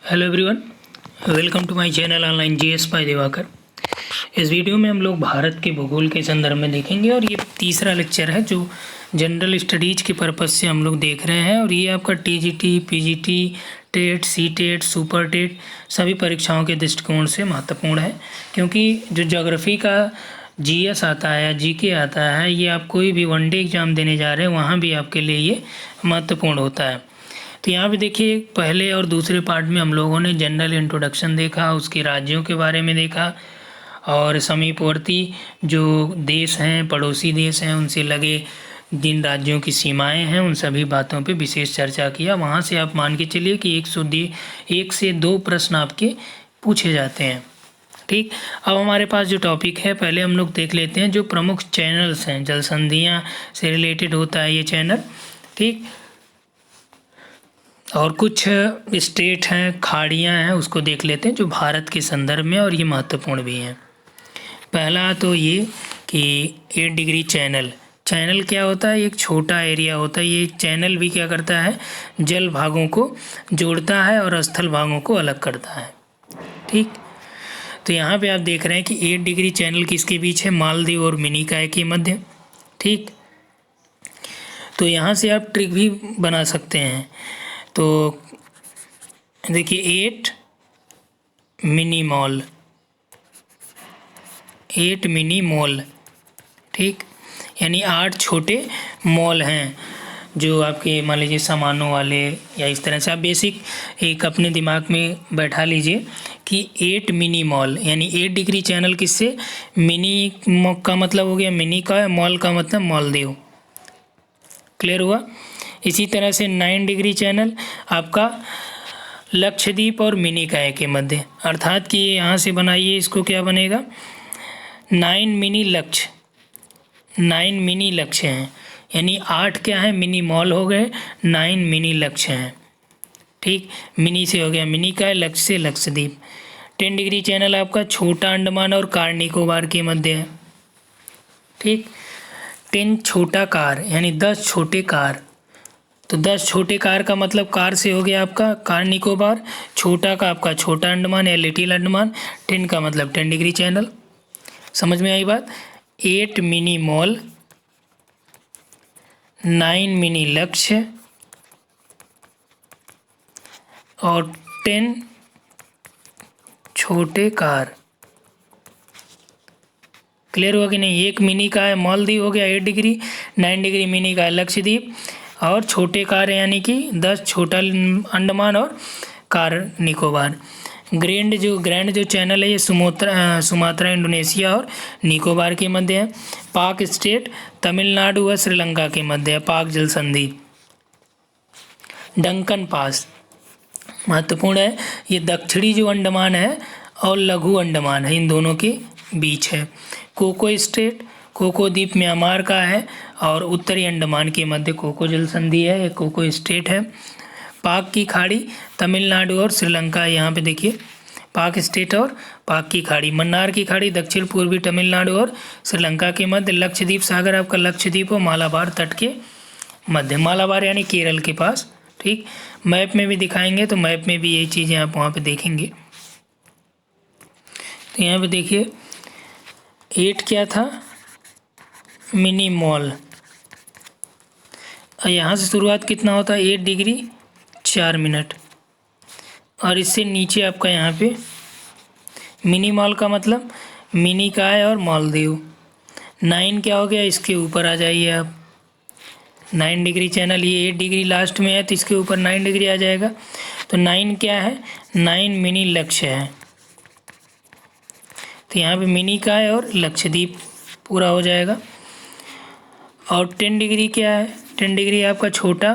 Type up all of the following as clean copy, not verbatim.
Hello everyone, welcome to my channel online GS by Diwakar. इस video में हम लोग भारत के भूगोल के संदर्भ में देखेंगे और ये तीसरा लेक्चर है जो जनरल स्टडीज़ के पर्पज़ से हम लोग देख रहे हैं। और ये आपका TGT, PGT, TET, CTET, super TET सभी परीक्षाओं के दृष्टिकोण से महत्वपूर्ण है, क्योंकि जो ज्योग्राफी का जीएस आता है या जीके आता है, ये आप कोई भी वनडे एग्ज़ाम देने जा रहे हैं वहाँ भी आपके लिए ये महत्वपूर्ण होता है। तो यहाँ पे देखिए, पहले और दूसरे पार्ट में हम लोगों ने जनरल इंट्रोडक्शन देखा, उसके राज्यों के बारे में देखा और समीपवर्ती जो देश हैं, पड़ोसी देश हैं, उनसे लगे जिन राज्यों की सीमाएं हैं उन सभी बातों पे विशेष चर्चा किया। वहाँ से आप मान के चलिए कि 1 से 2 प्रश्न आपके पूछे जाते हैं। ठीक, अब हमारे पास जो टॉपिक है, पहले हम लोग देख लेते हैं जो प्रमुख चैनल्स हैं, जल संधियाँ से रिलेटेड होता है ये चैनल। ठीक, और कुछ स्टेट हैं, खाड़ियाँ हैं, उसको देख लेते हैं जो भारत के संदर्भ में और ये महत्वपूर्ण भी हैं। पहला तो ये कि 8 डिग्री चैनल क्या होता है? एक छोटा एरिया होता है। ये चैनल भी क्या करता है? जल भागों को जोड़ता है और स्थल भागों को अलग करता है। ठीक, तो यहाँ पे आप देख रहे हैं कि 8 डिग्री चैनल किसके बीच है? मालदीव और मिनिकॉय के मध्य। ठीक, तो यहाँ से आप ट्रिक भी बना सकते हैं। तो देखिए 8 मिनी मॉल, ठीक, यानी 8 छोटे मॉल हैं जो आपके मान लीजिए सामानों वाले, या इस तरह से आप बेसिक एक अपने दिमाग में बैठा लीजिए कि 8 मिनी मॉल, यानी 8 डिग्री चैनल किससे? मिनी का मतलब हो गया मिनी का, मॉल का मतलब मालदीव। क्लियर हुआ? इसी तरह से 9 डिग्री चैनल आपका लक्षद्वीप और मिनिकॉय के मध्य, अर्थात कि यहाँ से बनाइए, इसको क्या बनेगा? 9 मिनी लक्ष्य हैं, यानी 8 क्या है? मिनी मॉल हो गए, 9 मिनी लक्ष्य हैं। ठीक, मिनी से हो गया मिनिकॉय, लक्ष्य से लक्षद्वीप। 10 डिग्री चैनल आपका छोटा अंडमान और कार निकोबार के मध्य है। ठीक, 10 छोटा कार यानी 10 छोटे कार, तो 10 छोटे कार का मतलब कार से हो गया आपका कार निकोबार, छोटा का आपका छोटा अंडमान या लिटिल अंडमान, 10 का मतलब 10 डिग्री चैनल। समझ में आई बात? 8 मिनी मॉल, 9 मिनी लक्ष्य और 10 छोटे कार। क्लियर हुआ कि नहीं? एक मिनी का है मालदीव हो गया 8 डिग्री, 9 डिग्री मिनी का है लक्षद्वीप, और छोटे कार यानी कि 10 छोटा अंडमान और कार निकोबार। ग्रैंड जो चैनल है ये सुमात्रा इंडोनेशिया और निकोबार के मध्य है। पाक स्टेट तमिलनाडु व श्रीलंका के मध्य है, पाक जल संधि। डंकन पास महत्वपूर्ण है, ये दक्षिणी जो अंडमान है और लघु अंडमान है, इन दोनों के बीच है। कोको स्टेट, कोको द्वीप म्यांमार का है और उत्तरी अंडमान के मध्य कोको जल संधि है, एक कोको स्टेट है। पाक की खाड़ी तमिलनाडु और श्रीलंका, यहाँ पे देखिए पाक स्टेट और पाक की खाड़ी। मन्नार की खाड़ी दक्षिण पूर्वी तमिलनाडु और श्रीलंका के मध्य। लक्षद्वीप सागर आपका लक्षद्वीप और मालाबार तट के मध्य, मालाबार यानी केरल के पास। ठीक, मैप में भी दिखाएंगे तो मैप में भी यही चीज़ें आप वहाँ पे देखेंगे। तो यहाँ पे देखिए 8 क्या था? Mini mall. और यहाँ से शुरुआत कितना होता है? 8 डिग्री 4 मिनट, और इससे नीचे आपका यहाँ पे मिनी मॉल का मतलब मिनी का है और मालदीव। 9 क्या हो गया? इसके ऊपर आ जाइए आप, 9 डिग्री चैनल, ये 8 डिग्री लास्ट में है तो इसके ऊपर 9 डिग्री आ जाएगा। तो 9 क्या है? 9 मिनी लक्ष्य है, तो यहाँ पे मिनी का है और लक्षद्वीप पूरा हो जाएगा। और 10 डिग्री क्या है? 10 डिग्री आपका छोटा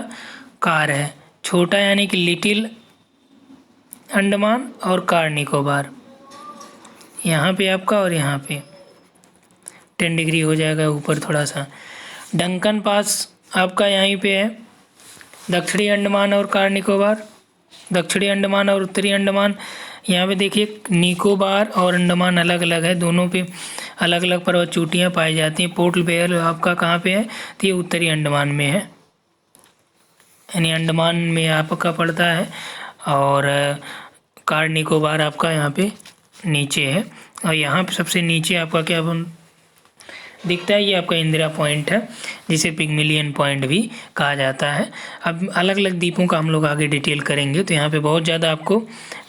कार है, छोटा यानी कि लिटिल अंडमान और कार निकोबार, यहाँ पे आपका और यहाँ पे 10 डिग्री हो जाएगा ऊपर थोड़ा सा। डंकन पास आपका यहीं पे है, दक्षिणी अंडमान और कार निकोबार, दक्षिणी अंडमान और उत्तरी अंडमान। यहाँ पे देखिए निकोबार और अंडमान अलग अलग है, दोनों पे अलग अलग पर्वत चोटियाँ पाई जाती हैं। पोर्ट ब्लेयर आपका कहाँ पे है? तो ये उत्तरी अंडमान में है, यानी अंडमान में आपका पड़ता है। और कार निकोबार आपका यहाँ पे नीचे है, और यहाँ पे सबसे नीचे आपका क्या दिखता है, ये आपका इंदिरा पॉइंट है, जिसे पिग्मिलियन पॉइंट भी कहा जाता है। अब अलग अलग द्वीपों का हम लोग आगे डिटेल करेंगे, तो यहाँ पे बहुत ज़्यादा आपको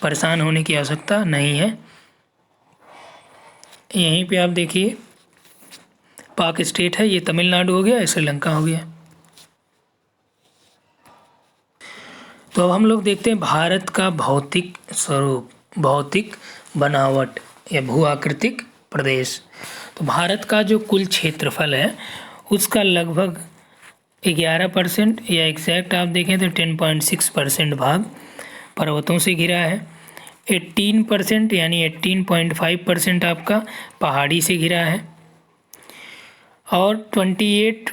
परेशान होने की आवश्यकता नहीं है। यहीं पे आप देखिए पाक स्टेट है, ये तमिलनाडु हो गया, श्रीलंका हो गया। तो अब हम लोग देखते हैं भारत का भौतिक स्वरूप, भौतिक बनावट या भू आकृतिक प्रदेश। तो भारत का जो कुल क्षेत्रफल है उसका लगभग 11% या एग्जैक्ट आप देखें तो 10.6% भाग पर्वतों से घिरा है। 18% यानी 18.5% आपका पहाड़ी से घिरा है, और 27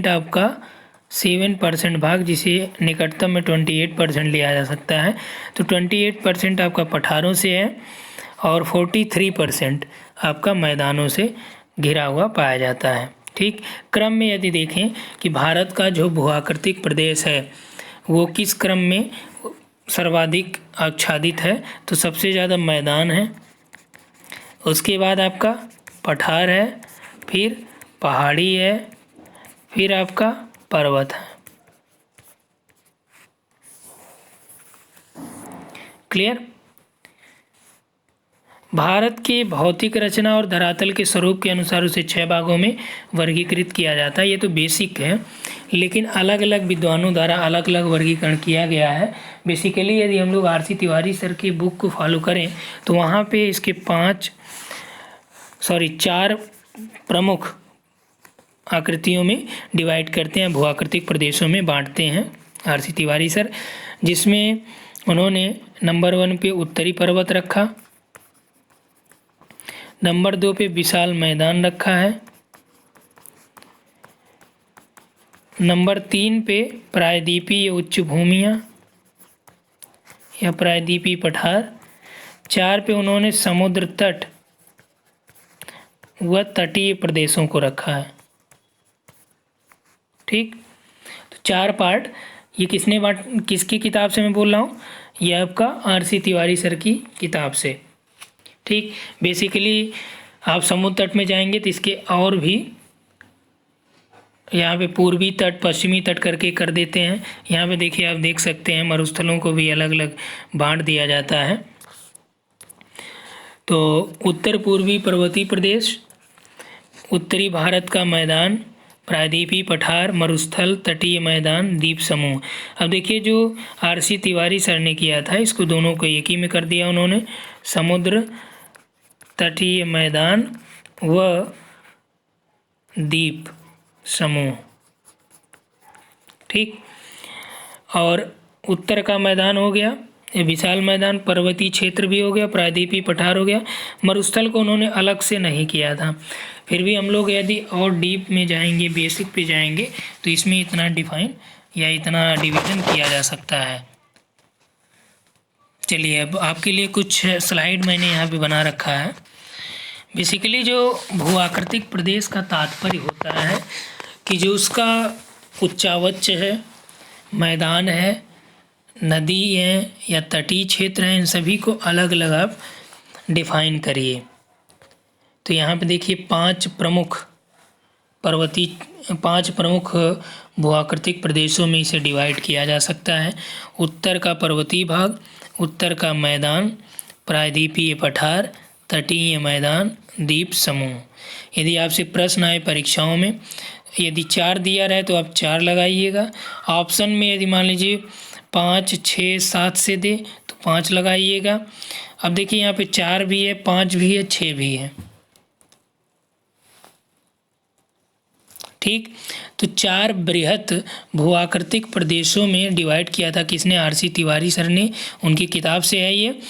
आपका 7% भाग, जिसे निकटतम में 28% लिया जा सकता है, तो 28% आपका पठारों से है, और 43% आपका मैदानों से घिरा हुआ पाया जाता है। ठीक, क्रम में यदि देखें कि भारत का जो भूआकृतिक प्रदेश है वो किस क्रम में सर्वाधिक आच्छादित है, तो सबसे ज़्यादा मैदान है, उसके बाद आपका पठार है, फिर पहाड़ी है, फिर आपका पर्वत है। क्लियर। भारत के भौतिक रचना और धरातल के स्वरूप के अनुसार उसे 6 भागों में वर्गीकृत किया जाता है। ये तो बेसिक है, लेकिन अलग अलग विद्वानों द्वारा अलग अलग वर्गीकरण किया गया है। बेसिकली यदि हम लोग आर सी तिवारी सर की बुक को फॉलो करें तो वहाँ पे इसके 4 प्रमुख आकृतियों में डिवाइड करते हैं, भू आकृतिक प्रदेशों में बांटते हैं आर सी तिवारी सर, जिसमें उन्होंने नंबर 1 पे उत्तरी पर्वत रखा, नंबर 2 पे विशाल मैदान रखा है, नंबर 3 पे प्रायद्वीपीय उच्च भूमियाँ या प्रायद्वीपीय पठार, 4 पे उन्होंने समुद्र तट व तटीय प्रदेशों को रखा है। ठीक, तो 4 पार्ट। ये किसकी किताब से मैं बोल रहा हूँ, ये आपका आर सी तिवारी सर की किताब से। ठीक, बेसिकली आप समुद्र तट में जाएंगे तो इसके और भी यहाँ पे पूर्वी तट पश्चिमी तट करके कर देते हैं। यहाँ पे देखिए, आप देख सकते हैं मरुस्थलों को भी अलग अलग बांट दिया जाता है। तो उत्तर पूर्वी पर्वतीय प्रदेश, उत्तरी भारत का मैदान, प्रायद्वीपीय पठार, मरुस्थल, तटीय मैदान, द्वीप समूह। अब देखिए, जो आर सी तिवारी सर ने किया था इसको दोनों को एक ही में कर दिया उन्होंने, समुद्र, तटीय मैदान व द्वीप समूह। ठीक, और उत्तर का मैदान हो गया, विशाल मैदान, पर्वतीय क्षेत्र भी हो गया, प्रायद्वीपीय पठार हो गया। मरुस्थल को उन्होंने अलग से नहीं किया था। फिर भी हम लोग यदि और डीप में जाएंगे, बेसिक पे जाएंगे, तो इसमें इतना डिफाइन या इतना डिवीजन किया जा सकता है। चलिए, अब आपके लिए कुछ स्लाइड मैंने यहाँ पे बना रखा है। बेसिकली जो भू आकृतिक प्रदेश का तात्पर्य होता है कि जो उसका उच्चावच है, मैदान है, नदी है या तटीय क्षेत्र है, इन सभी को अलग अलग आप डिफाइन करिए। तो यहाँ पे देखिए 5 प्रमुख भू आकृतिक प्रदेशों में इसे डिवाइड किया जा सकता है। उत्तर का पर्वतीय भाग, उत्तर का मैदान, प्रायद्वीपीय पठार, तटीय मैदान, द्वीप समूह। यदि आपसे प्रश्न आए परीक्षाओं में, यदि 4 दिया रहे तो आप 4 लगाइएगा। ऑप्शन में यदि मान लीजिए 5, 6, 7 से दे तो 5 लगाइएगा। अब देखिए, यहाँ पे 4 भी है, 5 भी है, 6 भी है। ठीक, तो 4 बृहत भू आकृतिक प्रदेशों में डिवाइड किया था किसने, आर सी तिवारी सर ने, उनकी किताब से है ये।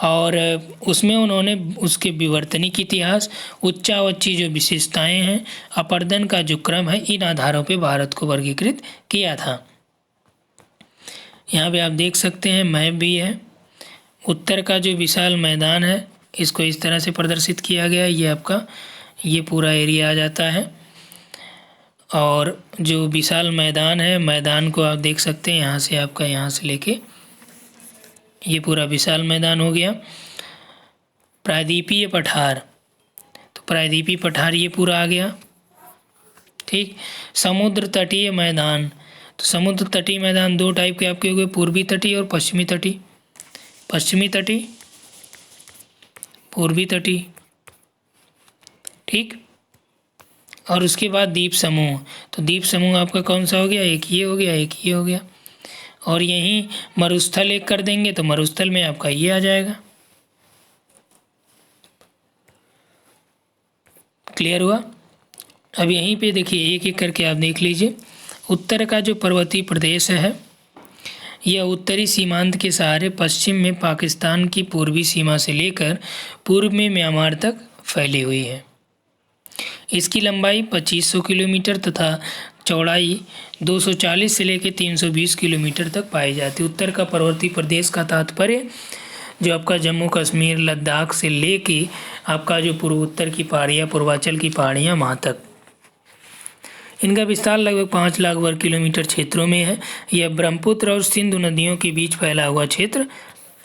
और उसमें उन्होंने उसके विवर्तनिक इतिहास, उच्चावची जो विशेषताएं हैं, अपर्दन का जो क्रम है, इन आधारों पे भारत को वर्गीकृत किया था। यहाँ पे आप देख सकते हैं मैप भी है। उत्तर का जो विशाल मैदान है इसको इस तरह से प्रदर्शित किया गया है, ये आपका ये पूरा एरिया आ जाता है। और जो विशाल मैदान है, मैदान को आप देख सकते हैं यहाँ से, आपका यहाँ से लेके ये पूरा विशाल मैदान हो गया। प्रायद्वीपीय पठार, तो प्रायद्वीपीय पठार ये पूरा आ गया। ठीक। समुद्र तटीय मैदान, तो समुद्र तटीय मैदान दो टाइप के आपके हो गए, पूर्वी तटीय और पश्चिमी तटीय। पश्चिमी तटीय, पूर्वी तटीय। ठीक। और उसके बाद द्वीप समूह, तो द्वीप समूह आपका कौन सा हो गया, एक ये हो गया, एक ये हो गया। और यहीं मरुस्थल एक कर देंगे तो मरुस्थल में आपका ये आ जाएगा। क्लियर हुआ। अब यहीं पे देखिए एक एक करके आप देख लीजिए। उत्तर का जो पर्वतीय प्रदेश है यह उत्तरी सीमांत के सहारे पश्चिम में पाकिस्तान की पूर्वी सीमा से लेकर पूर्व में म्यांमार तक फैली हुई है। इसकी लंबाई 2500 किलोमीटर तथा चौड़ाई 240 से लेकर 320 किलोमीटर तक पाई जाती है। उत्तर का पर्वतीय प्रदेश का तात्पर्य जो आपका जम्मू कश्मीर लद्दाख से लेके आपका जो पूर्वोत्तर की पहाड़ियाँ, पूर्वांचल की पहाड़ियाँ वहाँ तक, इनका विस्तार लगभग 5 लाख वर्ग किलोमीटर क्षेत्रों में है। यह ब्रह्मपुत्र और सिंधु नदियों के बीच फैला हुआ क्षेत्र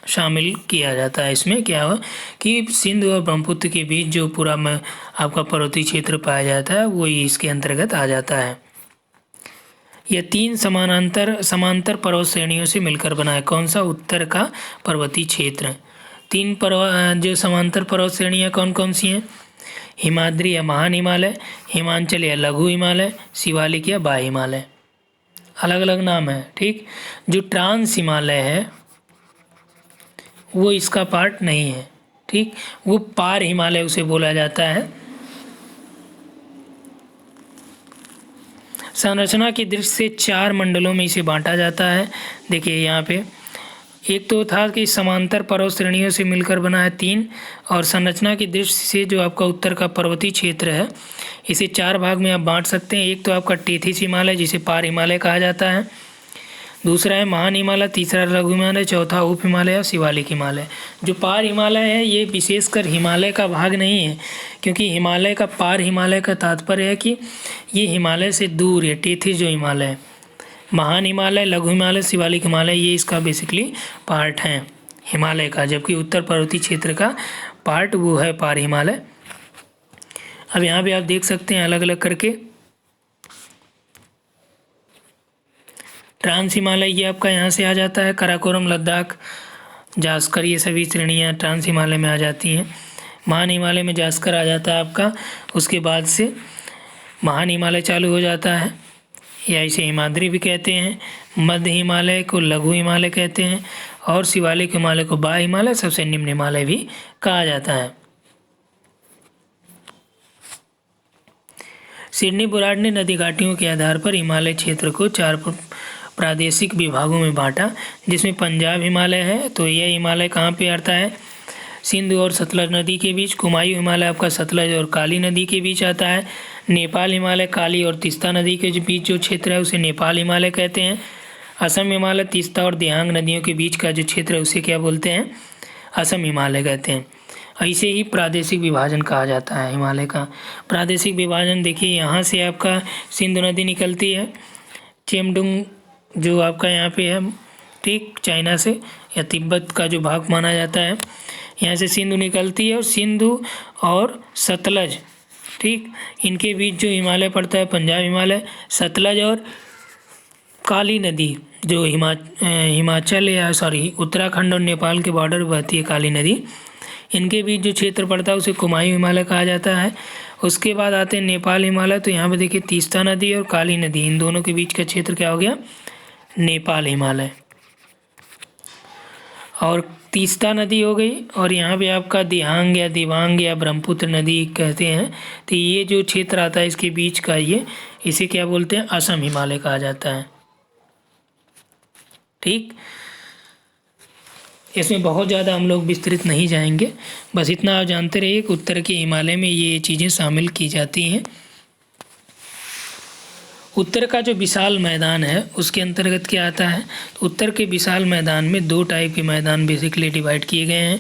शामिल किया जाता है। इसमें क्या हुआ कि सिंधु और ब्रह्मपुत्र के बीच जो पूरा में आपका पर्वतीय क्षेत्र पाया जाता है वही इसके अंतर्गत आ जाता है। यह 3 समांतर पर्वत श्रेणियों से मिलकर बना है। कौन सा, उत्तर का पर्वतीय क्षेत्र। 3 जो समांतर पर्वत श्रेणियाँ कौन कौन सी हैं, हिमाद्री या महान हिमालय, हिमांचल या लघु हिमालय, शिवालिक या बाह्य हिमालय, अलग अलग नाम है। ठीक। जो ट्रांस हिमालय है वो इसका पार्ट नहीं है। ठीक। वो पार हिमालय उसे बोला जाता है। संरचना की दृष्टि से 4 मंडलों में इसे बांटा जाता है। देखिए यहाँ पे एक तो था कि समांतर पर्वत श्रेणियों से मिलकर बना है 3, और संरचना की दृष्टि से जो आपका उत्तर का पर्वतीय क्षेत्र है इसे 4 भाग में आप बांट सकते हैं। एक तो आपका टेथिस हिमालय जिसे पार हिमालय कहा जाता है, दूसरा है महान हिमालय, तीसरा लघु हिमालय, चौथा उप हिमालय या शिवालिक हिमालय। जो पार हिमालय है ये विशेषकर हिमालय का भाग नहीं है, क्योंकि हिमालय का पार हिमालय का तात्पर्य है कि ये हिमालय से दूर है। टेथिस जो हिमालय है, महान हिमालय, लघु हिमालय, शिवालिक हिमालय, ये इसका बेसिकली पार्ट है हिमालय का, जबकि उत्तर पर्वतीय क्षेत्र का पार्ट वो है पार हिमालय। अब यहाँ पे आप देख सकते हैं अलग अलग करके। ट्रांस हिमालय ये आपका यहाँ से आ जाता है, काराकोरम, लद्दाख, जास्कर, ये सभी श्रेणियाँ ट्रांस हिमालय में आ जाती हैं। महान हिमालय में जास्कर आ जाता है आपका, उसके बाद से महान हिमालय चालू हो जाता है, या इसे हिमाद्री भी कहते हैं। मध्य हिमालय को लघु हिमालय कहते हैं, और शिवालिक हिमालय को बाह्य हिमालय, सबसे निम्न हिमालय भी कहा जाता है। सिडनी बुराड ने नदी घाटियों के आधार पर हिमालय क्षेत्र को 4 प्रादेशिक विभागों में बांटा, जिसमें पंजाब हिमालय है, तो यह हिमालय कहाँ पे आता है, सिंधु और सतलज नदी के बीच। कुमायूं हिमालय आपका सतलज और काली नदी के बीच आता है। नेपाल हिमालय काली और तीस्ता नदी के बीच जो क्षेत्र है उसे नेपाल हिमालय कहते हैं। असम हिमालय तीस्ता और दिहांग नदियों के बीच का जो क्षेत्र है उसे क्या बोलते हैं, असम हिमालय कहते हैं। ऐसे ही प्रादेशिक विभाजन कहा जाता है हिमालय का। प्रादेशिक विभाजन देखिए, यहाँ से आपका सिंधु नदी निकलती है, चेमडुंग जो आपका यहाँ पे है, ठीक, चाइना से या तिब्बत का जो भाग माना जाता है, यहाँ से सिंधु निकलती है, और सिंधु और सतलज, ठीक, इनके बीच जो हिमालय पड़ता है पंजाब हिमालय। सतलज और काली नदी जो हिमाचल या उत्तराखंड और नेपाल के बॉर्डर बहती है काली नदी, इनके बीच जो क्षेत्र पड़ता है उसे कुमायूं हिमालय कहा जाता है। उसके बाद आते हैं नेपाल हिमालय, तो यहाँ पे देखिए तीस्ता नदी और काली नदी, इन दोनों के बीच का क्षेत्र क्या हो गया, नेपाल हिमालय। और तीस्ता नदी हो गई, और यहाँ पे आपका दिहांग या दिबांग या ब्रह्मपुत्र नदी कहते हैं, तो ये जो क्षेत्र आता है इसके बीच का इसे क्या बोलते हैं, असम हिमालय कहा जाता है। ठीक, इसमें बहुत ज़्यादा हम लोग विस्तृत नहीं जाएंगे, बस इतना आप जानते रहिए कि उत्तर के हिमालय में ये चीज़ें शामिल की जाती हैं। उत्तर का जो विशाल मैदान है उसके अंतर्गत क्या आता है, तो उत्तर के विशाल मैदान में 2 टाइप के मैदान बेसिकली डिवाइड किए गए हैं।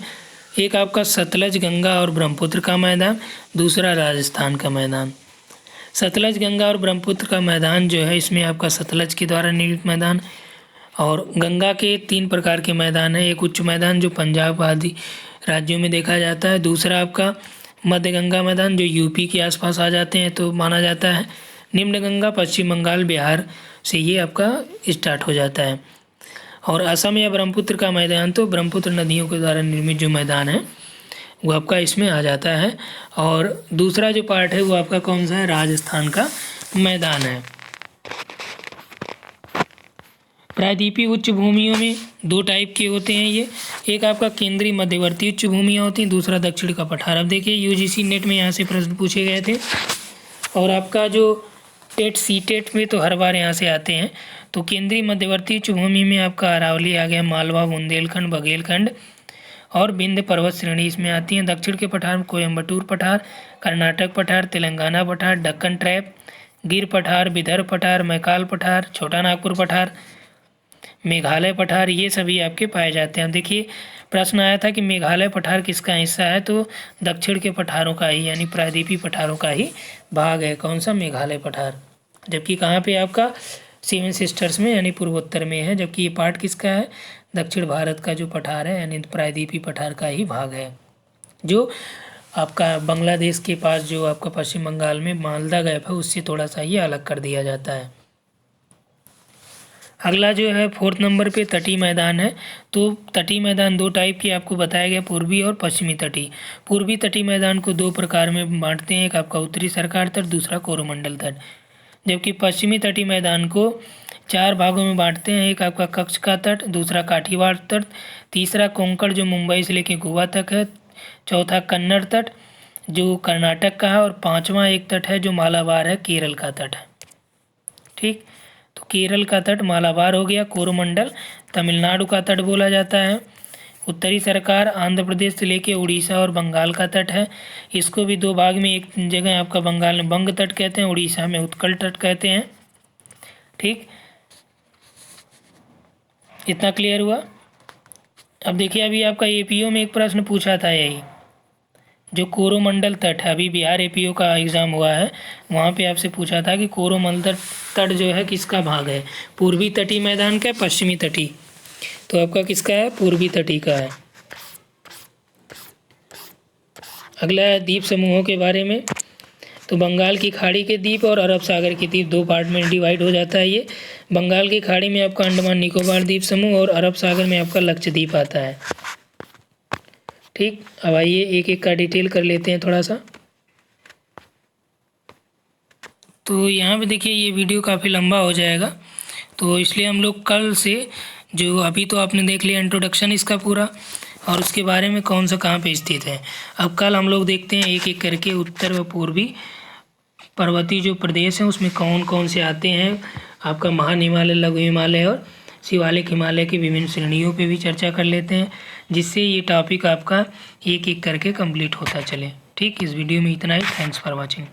एक आपका सतलज गंगा और ब्रह्मपुत्र का मैदान, दूसरा राजस्थान का मैदान। सतलज गंगा और ब्रह्मपुत्र का मैदान जो है इसमें आपका सतलज के द्वारा निर्मित मैदान, और गंगा के 3 प्रकार के मैदान हैं। एक उच्च मैदान जो पंजाब आदि राज्यों में देखा जाता है, दूसरा आपका मध्य गंगा मैदान जो यूपी के आसपास आ जाते हैं तो माना जाता है, निम्न गंगा पश्चिम बंगाल बिहार से ये आपका स्टार्ट हो जाता है, और असम या ब्रह्मपुत्र का मैदान तो ब्रह्मपुत्र नदियों के द्वारा निर्मित जो मैदान है वो आपका इसमें आ जाता है। और दूसरा जो पार्ट है वो आपका कौन सा है, राजस्थान का मैदान है। प्रायद्वीपीय उच्च भूमियों में 2 टाइप के होते हैं ये, एक आपका केंद्रीय मध्यवर्ती उच्च भूमियाँ होती हैं, दूसरा दक्षिण का पठार। अब देखिए यूजीसी नेट में यहाँ से प्रश्न पूछे गए थे, और आपका जो टेट सीटेट में तो हर बार यहाँ से आते हैं। तो केंद्रीय मध्यवर्ती उच्च भूमि में आपका अरावली आ गया, मालवा, बुंदेलखंड, बघेलखंड और विंध्य पर्वत श्रेणी इसमें आती हैं। दक्षिण के पठार में कोयम्बटूर पठार, कर्नाटक पठार, तेलंगाना पठार, दक्कन ट्रैप, गिर पठार, विदर्भ पठार, मैकाल पठार, छोटा नागपुर पठार, मेघालय पठार, ये सभी आपके पाए जाते हैं। देखिए प्रश्न आया था कि मेघालय पठार किसका हिस्सा है, तो दक्षिण के पठारों का ही यानी प्रायद्वीपीय पठारों का ही भाग है। कौन सा, मेघालय पठार। जबकि कहाँ पे आपका 7 सिस्टर्स में यानी पूर्वोत्तर में है, जबकि ये पार्ट किसका है, दक्षिण भारत का जो पठार है यानी प्रायद्वीपीय पठार का ही भाग है, जो आपका बांग्लादेश के पास जो आपका पश्चिम बंगाल में मालदा गैप है उससे थोड़ा सा ये अलग कर दिया जाता है। अगला जो है 4th नंबर पे तटीय मैदान है। तो तटीय मैदान 2 टाइप के आपको बताया गया, पूर्वी और पश्चिमी तटीय। पूर्वी तटीय मैदान को 2 प्रकार में बांटते हैं, एक आपका उत्तरी सरकार तट, दूसरा कोरोमंडल तट। जबकि पश्चिमी तटीय मैदान को 4 भागों में बांटते हैं, एक आपका कच्छ का तट, दूसरा काठीवाड़ तट, तीसरा कोंकण जो मुंबई से लेकर गोवा तक है, चौथा कन्नड़ तट जो कर्नाटक का है, और 5वां एक तट है जो मालाबार है, केरल का तट है। ठीक, तो केरल का तट मालाबार हो गया। कोरोमंडल तमिलनाडु का तट बोला जाता है। उत्तरी सरकार आंध्र प्रदेश से लेके उड़ीसा और बंगाल का तट है। इसको भी 2 भाग में, एक जगह आपका बंगाल में बंग तट कहते हैं, उड़ीसा में उत्कल तट कहते हैं। ठीक, इतना क्लियर हुआ। अब देखिए अभी आपका एपीओ में एक प्रश्न पूछा था, यही जो कोरोमंडल तट है, अभी बिहार एपीओ का एग्ज़ाम हुआ है, वहाँ पे आपसे पूछा था कि कोरोमंडल तट जो है किसका भाग है, पूर्वी तटीय मैदान का, पश्चिमी तटीय। तो आपका किसका है, पूर्वी तटीय का है। अगला है द्वीप समूहों के बारे में। तो बंगाल की खाड़ी के द्वीप और अरब सागर के द्वीप 2 पार्ट में डिवाइड हो जाता है ये। बंगाल की खाड़ी में आपका अंडमान निकोबार द्वीप समूह और अरब सागर में आपका लक्षद्वीप आता है। ठीक, अब आइए एक एक का डिटेल कर लेते हैं थोड़ा सा। तो यहाँ पे देखिए ये वीडियो काफ़ी लंबा हो जाएगा, तो इसलिए हम लोग कल से, जो अभी तो आपने देख लिया इंट्रोडक्शन इसका पूरा और उसके बारे में कौन सा कहाँ पे स्थित है, अब कल हम लोग देखते हैं एक एक करके उत्तर व पूर्वी पर्वतीय जो प्रदेश हैं उसमें कौन कौन से आते हैं। आपका महान हिमालय, लघु हिमालय और शिवालिक हिमालय की विभिन्न श्रेणियों पे भी चर्चा कर लेते हैं, जिससे ये टॉपिक आपका एक एक करके कंप्लीट होता चले। ठीक, इस वीडियो में इतना ही। Thanks for watching.